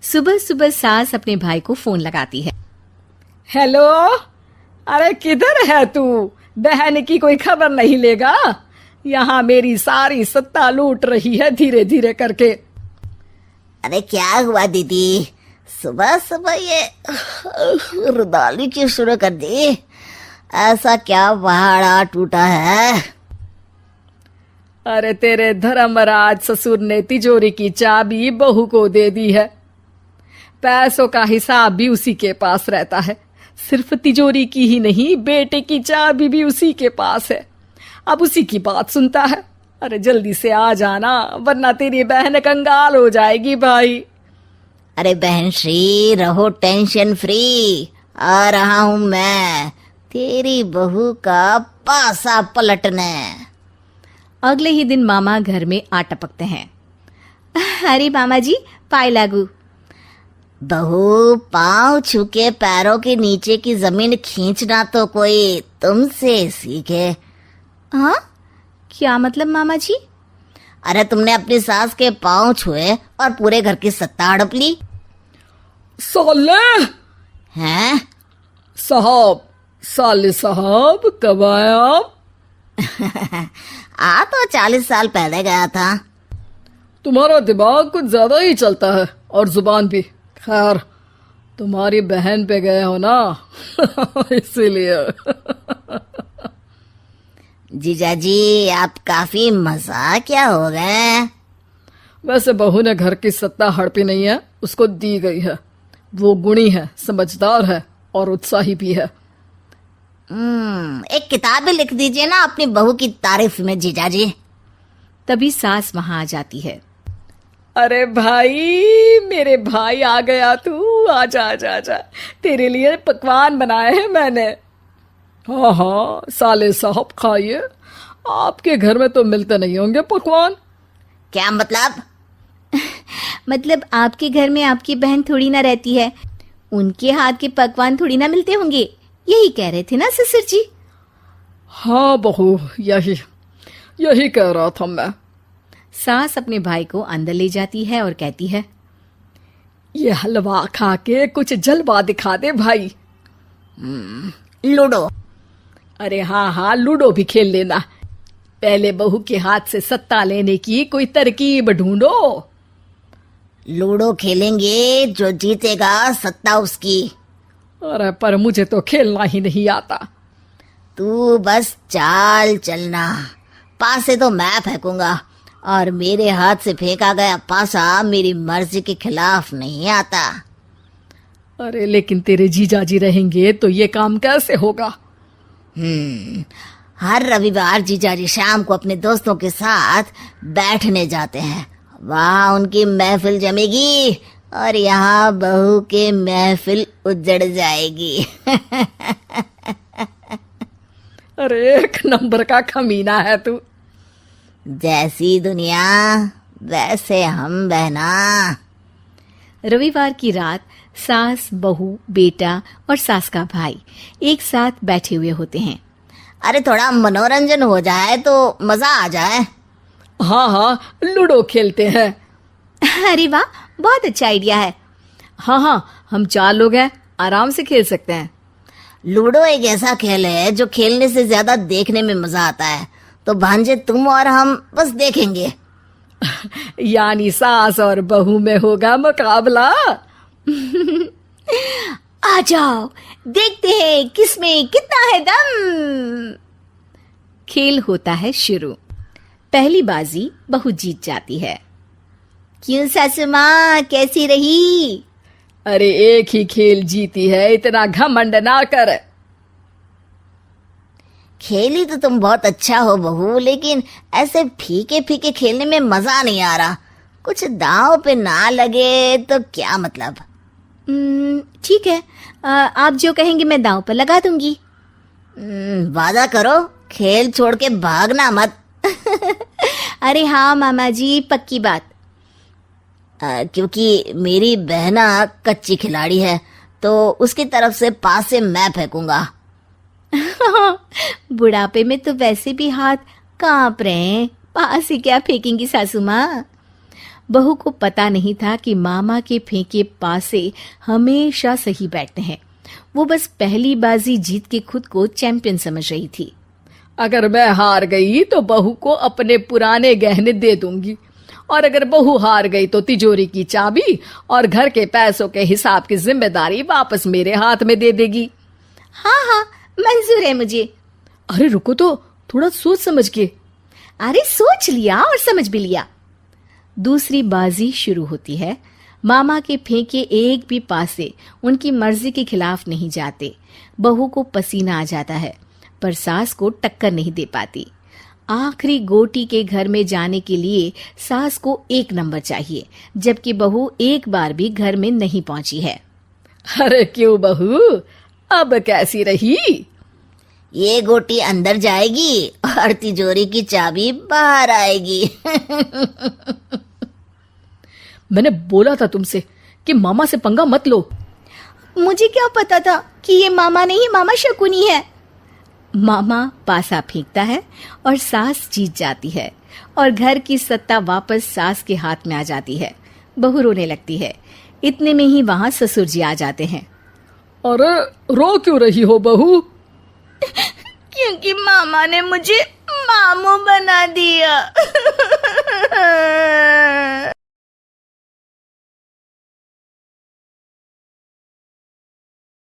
सुबह सुबह सास अपने भाई को फोन लगाती है। हेलो, अरे किधर है तू? बहन की कोई खबर नहीं लेगा? यहाँ मेरी सारी सत्ता लूट रही है धीरे धीरे करके। अरे क्या हुआ दीदी, सुबह सुबह ये रुदाली क्यों शुरू कर दी? ऐसा क्या पहाड़ा टूटा है? अरे तेरे धर्मराज ससुर ने तिजोरी की चाबी बहू को दे दी है। पैसों का हिसाब भी उसी के पास रहता है। सिर्फ तिजोरी की ही नहीं, बेटे की चाबी भी उसी के पास है। अब उसी की बात सुनता है। अरे जल्दी से आ जाना, वरना तेरी बहन कंगाल हो जाएगी भाई। अरे बहन श्री, रहो टेंशन फ्री, आ रहा हूं मैं तेरी बहू का पासा पलटने। अगले ही दिन मामा घर में आ टपकते हैं। अरे मामा जी, पाए लागू। बहू, पाँव छू के पैरों के नीचे की जमीन खींचना तो कोई तुमसे सीखे। हाँ, क्या मतलब मामा जी? अरे तुमने अपनी सास के पाँव छुए और पूरे घर की सत्ता हड़प ली। साले हैं? साहब, साले साहब कब आए आप? आ तो 40 साल पहले गया था। तुम्हारा दिमाग कुछ ज्यादा ही चलता है और जुबान भी। खैर, तुम्हारी बहन पे गए हो ना इसीलिए। जीजाजी, आप काफी मजाकिया हो गए। वैसे बहू ने घर की सत्ता हड़पी नहीं है, उसको दी गई है। वो गुणी है, समझदार है और उत्साही भी है। एक किताब भी लिख दीजिए ना अपनी बहू की तारीफ में जीजाजी। तभी सास वहां आ जाती है। अरे भाई, मेरे भाई आ गया तू। आजा आजा आजा, तेरे लिए पकवान बनाए हैं मैंने। हाँ हाँ साले साहब, खाइए। आपके घर में तो मिलते नहीं होंगे पकवान। क्या मतलब? मतलब आपके घर में आपकी बहन थोड़ी ना रहती है, उनके हाथ के पकवान थोड़ी ना मिलते होंगे, यही कह रहे थे ना ससुर जी? हाँ बहू, यही कह रहा था मैं। सास अपने भाई को अंदर ले जाती है और कहती है, ये हलवा खा के कुछ जलवा दिखा दे भाई। लूडो। अरे हाँ हाँ, लूडो भी खेल लेना। पहले बहू के हाथ से सत्ता लेने की कोई तरकीब ढूंढो। लूडो खेलेंगे, जो जीतेगा सत्ता उसकी। अरे पर मुझे तो खेलना ही नहीं आता। तू बस चाल चलना, पासे तो मैं फेंकूंगा और मेरे हाथ से फेंका गया पासा मेरी मर्जी के खिलाफ नहीं आता। अरे लेकिन तेरे जीजाजी रहेंगे तो ये काम कैसे होगा? हर रविवार जीजाजी शाम को अपने दोस्तों के साथ बैठने जाते हैं। वहाँ उनकी महफिल जमेगी और यहाँ बहू के महफिल उजड़ जाएगी। अरे एक नंबर का कमीना है तू। जैसी दुनिया वैसे हम बहना। रविवार की रात सास, बहू, बेटा और सास का भाई एक साथ बैठे हुए होते हैं। अरे थोड़ा मनोरंजन हो जाए तो मजा आ जाए। हाँ हाँ, लूडो खेलते हैं। अरे वाह, बहुत अच्छा आइडिया है। हाँ हाँ, हम 4 लोग हैं, आराम से खेल सकते हैं। लूडो एक ऐसा खेल है जो खेलने से ज्यादा देखने में मजा आता है। तो भांजे, तुम और हम बस देखेंगे। यानी सास और बहू में होगा मुकाबला। आ जाओ, देखते हैं किसमें कितना है दम। खेल होता है शुरू। पहली बाजी बहू जीत जाती है। क्यों सासू माँ, कैसी रही? अरे एक ही खेल जीती है, इतना घमंड ना कर। खेली तो तुम बहुत अच्छा हो बहू, लेकिन ऐसे फीके फीके खेलने में मजा नहीं आ रहा। कुछ दांव पे ना लगे तो क्या मतलब? ठीक है, आप जो कहेंगे मैं दांव पर लगा दूंगी। वादा करो, खेल छोड़ के भागना मत। अरे हाँ मामा जी, पक्की बात। क्योंकि मेरी बहना कच्ची खिलाड़ी है, तो उसकी तरफ से पास से मैं फेंकूंगा। बुढ़ापे में तो वैसे भी हाथ कांप रहे हैं, पास से क्या फेंकेंगी सासू माँ? बहू को पता नहीं था कि मामा के फेंके पासे हमेशा सही बैठते हैं। वो बस पहली बाजी जीत के खुद को चैंपियन समझ रही थी। अगर मैं हार गई तो बहू को अपने पुराने गहने दे दूंगी, और अगर बहू हार गई तो तिजोरी की चाबी और घर के पैसों के हिसाब की जिम्मेदारी वापस मेरे हाथ में दे देगी। हाँ हाँ, मंजूर है मुझे। अरे रुको तो, थोड़ा सोच समझ के। अरे सोच लिया और समझ भी लिया। दूसरी बाजी शुरू होती है। मामा के फेंके एक भी पासे उनकी मर्जी के खिलाफ नहीं जाते। बहू को पसीना आ जाता है, पर सास को टक्कर नहीं दे पाती। आखिरी गोटी के घर में जाने के लिए सास को 1 नंबर चाहिए, जबकि बहू एक बार भी घर में नहीं पहुंची है। अरे क्यों बहू, अब कैसी रही? ये गोटी अंदर जाएगी और तिजोरी की चाबी बाहर आएगी। मैंने बोला था तुमसे कि मामा से पंगा मत लो। मुझे क्या पता था कि ये मामा नहीं, मामा शकुनी है। मामा पासा फेंकता है और सास जीत जाती है और घर की सत्ता वापस सास के हाथ में आ जाती है। बहू रोने लगती है। इतने में ही वहां ससुर जी आ जाते हैं। अरे रो क्यों रही हो बहू? क्योंकि मामा ने मुझे मामू बना दिया।